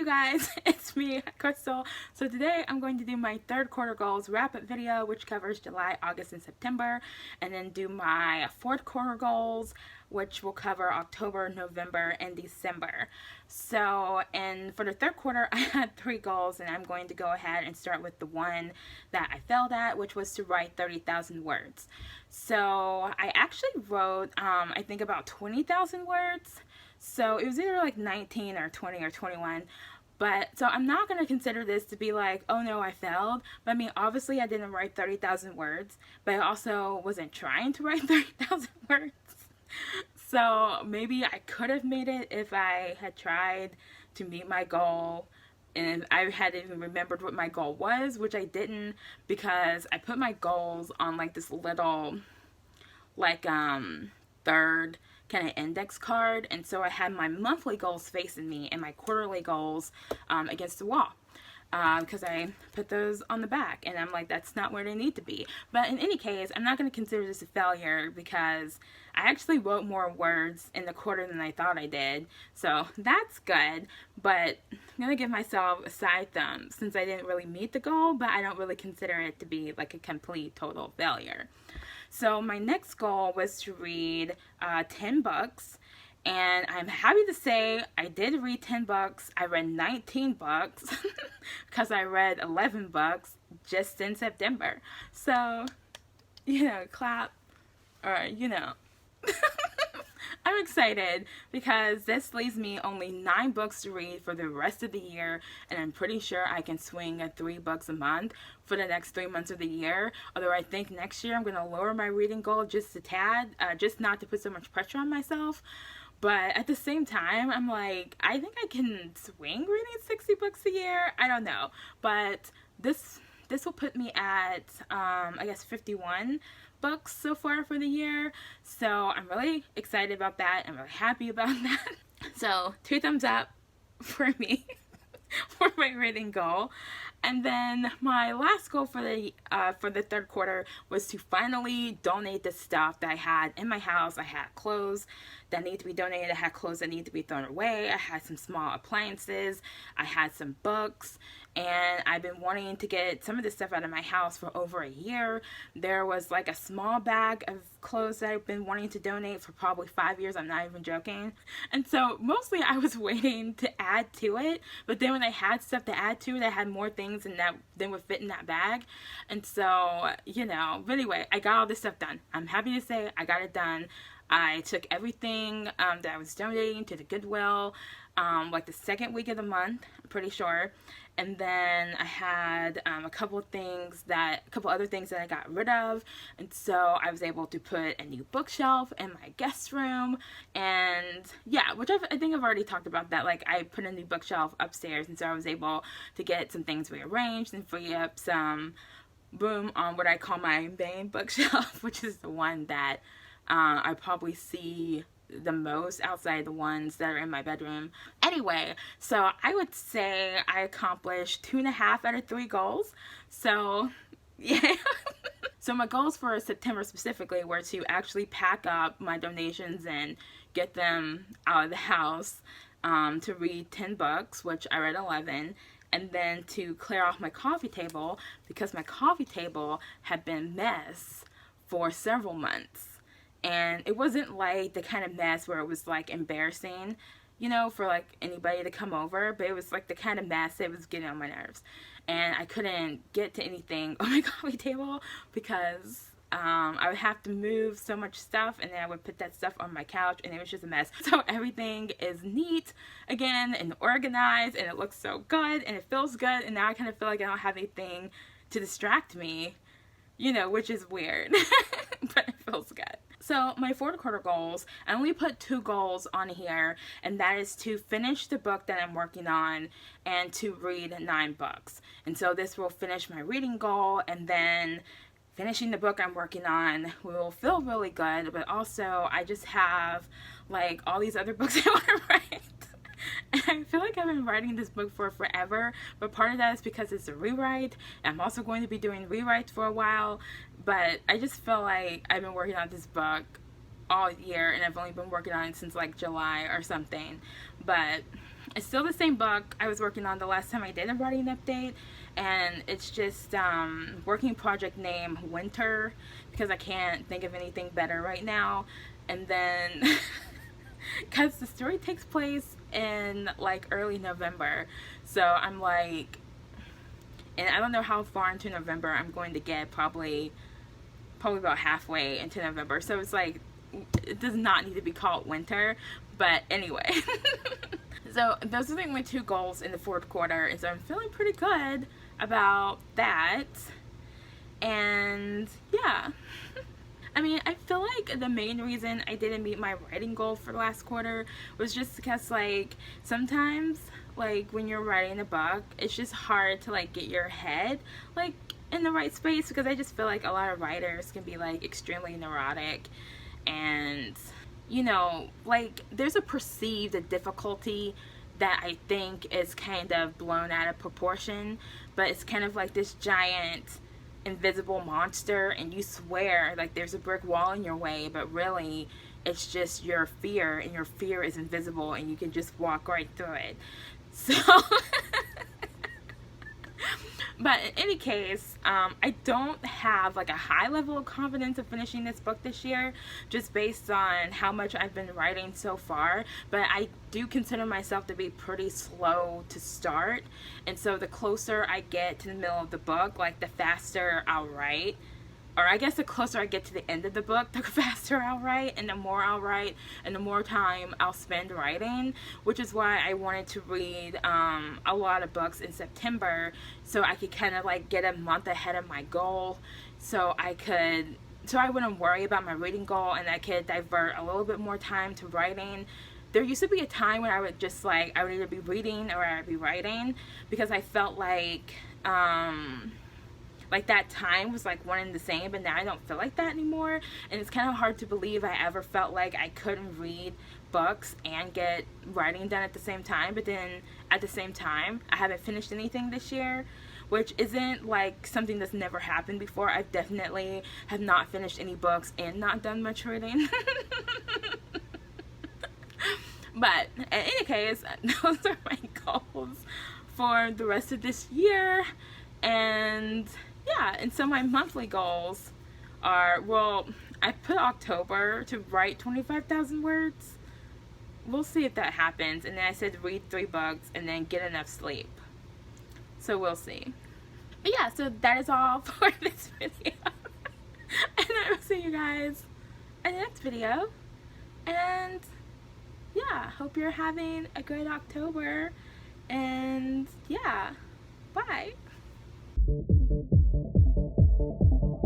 you guys, it's me, Crystal. So today I'm going to do my third quarter goals wrap-up video, which covers July, August, and September, and then do my fourth quarter goals, which will cover October, November, and December. So, and for the third quarter, I had 3 goals, and I'm going to go ahead and start with the one that I failed at, which was to write 30,000 words. So I actually wrote, I think about 20,000 words. So it was either like 19 or 20 or 21. But so I'm not going to consider this to be like, oh no, I failed. But I mean, obviously I didn't write 30,000 words, but I also wasn't trying to write 30,000 words. So maybe I could have made it if I had tried to meet my goal and I had even remembered what my goal was, which I didn't, because I put my goals on like this little like third kind of index card, and so I had my monthly goals facing me and my quarterly goals against the wall, because I put those on the back, and I'm like, that's not where they need to be. But in any case, I'm not going to consider this a failure because I actually wrote more words in the quarter than I thought I did, so that's good. But I'm going to give myself a side thumb since I didn't really meet the goal, but I don't really consider it to be like a complete total failure. So my next goal was to read 10 books, and I'm happy to say I did read 10 books. I read 19 books because I read 11 books just in September. So, clap, or, I'm excited because this leaves me only 9 books to read for the rest of the year, and I'm pretty sure I can swing at 3 books a month for the next 3 months of the year. Although I think next year I'm going to lower my reading goal just a tad, just not to put so much pressure on myself. But at the same time, I'm like, I think I can swing reading 60 books a year. I don't know, but this will put me at I guess 51 books so far for the year. So I'm really excited about that. I'm really happy about that. So 2 thumbs up for me for my reading goal. And then my last goal for the third quarter was to finally donate the stuff that I had in my house. I had clothes that need to be donated. I had clothes that need to be thrown away. I had some small appliances. I had some books. And I've been wanting to get some of this stuff out of my house for over a year. There was like a small bag of clothes that I've been wanting to donate for probably 5 years. I'm not even joking. And so mostly I was waiting to add to it. But then when I had stuff to add to it, I had more things than would fit in that bag. And so, but anyway, I got all this stuff done. I'm happy to say I got it done. I took everything that I was donating to the Goodwill like the second week of the month, I'm pretty sure. And then I had a couple other things that I got rid of, and so I was able to put a new bookshelf in my guest room, and yeah, which I think I've already talked about that. Like, I put a new bookshelf upstairs, and so I was able to get some things rearranged and free up some room on what I call my main bookshelf, which is the one that I probably see the most outside the ones that are in my bedroom. Anyway, so I would say I accomplished 2.5 out of 3 goals. So yeah. So my goals for September specifically were to actually pack up my donations and get them out of the house, to read 10 books, which I read 11, and then to clear off my coffee table because my coffee table had been a mess for several months. And it wasn't like the kind of mess where it was like embarrassing, for like anybody to come over, but it was like the kind of mess that was getting on my nerves. And I couldn't get to anything on my coffee table because I would have to move so much stuff, and then I would put that stuff on my couch, and it was just a mess. So everything is neat again and organized, and it looks so good, and it feels good, and now I kind of feel like I don't have anything to distract me, which is weird, but it feels good. So my fourth quarter goals, I only put 2 goals on here, and that is to finish the book that I'm working on and to read 9 books. And so this will finish my reading goal, and then finishing the book I'm working on will feel really good, but also I just have like all these other books I want to write. And I feel like I've been writing this book for forever, but part of that is because it's a rewrite. I'm also going to be doing rewrites for a while, but I just feel like I've been working on this book all year, and I've only been working on it since like July or something. But it's still the same book I was working on the last time I did a writing update, and it's just working project name Winter, because I can't think of anything better right now. And then because the story takes place in like early November, so I'm like, and I don't know how far into November I'm going to get, probably about halfway into November, so it's like, it does not need to be called winter. But anyway, so those are like my two goals in the fourth quarter, and so I'm feeling pretty good about that. And yeah, I mean, I feel like the main reason I didn't meet my writing goal for last quarter was just because, like, sometimes, like, when you're writing a book, it's just hard to, like, get your head, like, in the right space, because I just feel like a lot of writers can be, like, extremely neurotic, and, you know, like, there's a perceived difficulty that I think is kind of blown out of proportion, but it's kind of like this giant invisible monster, and you swear like there's a brick wall in your way, but really it's just your fear, and your fear is invisible and you can just walk right through it. So but in any case, I don't have like a high level of confidence of finishing this book this year, just based on how much I've been writing so far. But I do consider myself to be pretty slow to start, and so the closer I get to the middle of the book, like the faster I'll write. Or I guess the closer I get to the end of the book, the faster I'll write, and the more I'll write, and the more time I'll spend writing, which is why I wanted to read a lot of books in September, so I could kind of like get a month ahead of my goal, so I wouldn't worry about my reading goal, and I could divert a little bit more time to writing. There used to be a time when I would just like, I would either be reading or I'd be writing, because I felt like that time was like one and the same, but now I don't feel like that anymore, and it's kind of hard to believe I ever felt like I couldn't read books and get writing done at the same time. But then at the same time, I haven't finished anything this year, which isn't like something that's never happened before. I definitely have not finished any books and not done much reading. But in any case, those are my goals for the rest of this year. And yeah, and so my monthly goals are, well, I put October to write 25,000 words. We'll see if that happens. And then I said read 3 books and then get enough sleep. So we'll see. But yeah, so that is all for this video. And I will see you guys in the next video. And yeah, hope you're having a good October. And yeah, bye.